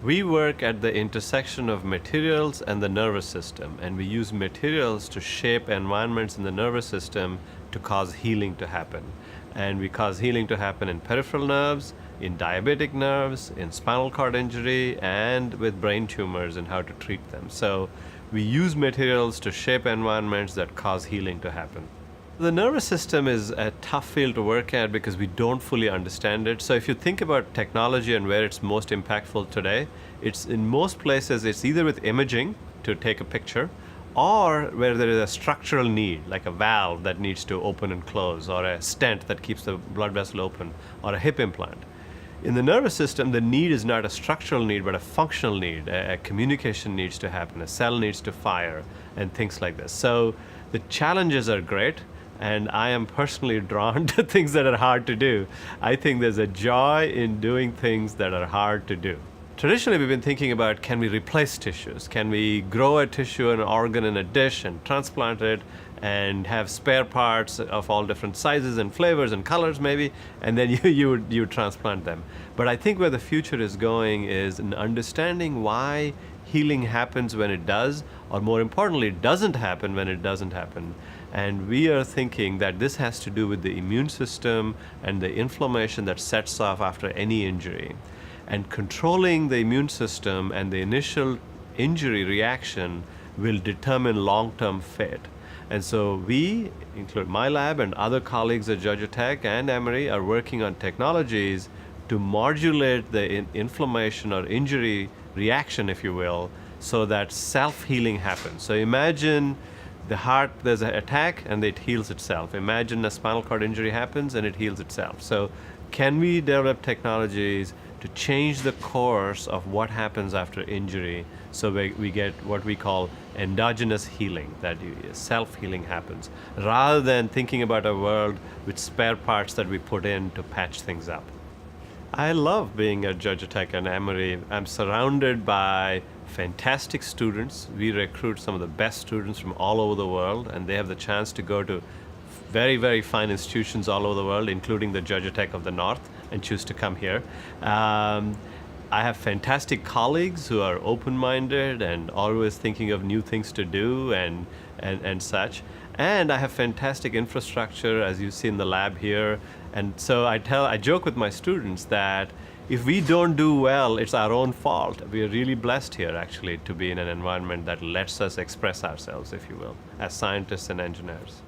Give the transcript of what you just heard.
We work at the intersection of materials and the nervous system, and we use materials to shape environments in the nervous system to cause healing to happen. And we cause healing to happen in peripheral nerves, in diabetic nerves, in spinal cord injury, and with brain tumors and how to treat them. So we use materials to shape environments that cause healing to happen. The nervous system is a tough field to work at because we don't fully understand it. So if you think about technology and where it's most impactful today, it's in most places it's either with imaging to take a picture, or where there is a structural need, like a valve that needs to open and close, or a stent that keeps the blood vessel open, or a hip implant. In the nervous system, the need is not a structural need, but a functional need. A communication needs to happen, a cell needs to fire, and things like this. So the challenges are great, and I am personally drawn to things that are hard to do. I think there's a joy in doing things that are hard to do. Traditionally, we've been thinking about, can we replace tissues? Can we grow a tissue, an organ in a dish and transplant it and have spare parts of all different sizes and flavors and colors maybe, and then you would transplant them. But I think where the future is going is in understanding why healing happens when it does, or more importantly, doesn't happen when it doesn't happen. And we are thinking that this has to do with the immune system and the inflammation that sets off after any injury. And controlling the immune system and the initial injury reaction will determine long-term fate. And so we, include my lab and other colleagues at Georgia Tech and Emory, are working on technologies to modulate the inflammation or injury reaction, if you will, so that self-healing happens. So imagine the heart, there's an attack and it heals itself. Imagine a spinal cord injury happens and it heals itself. So can we develop technologies to change the course of what happens after injury so we get what we call endogenous healing, that self-healing happens, rather than thinking about a world with spare parts that we put in to patch things up. I love being at Georgia Tech and Emory. I'm surrounded by fantastic students. We recruit some of the best students from all over the world, and they have the chance to go to very, very fine institutions all over the world, including the Georgia Tech of the North, and choose to come here. I have fantastic colleagues who are open-minded and always thinking of new things to do and such. And I have fantastic infrastructure, as you see in the lab here. And so I joke with my students that if we don't do well, it's our own fault. We are really blessed here, actually, to be in an environment that lets us express ourselves, if you will, as scientists and engineers.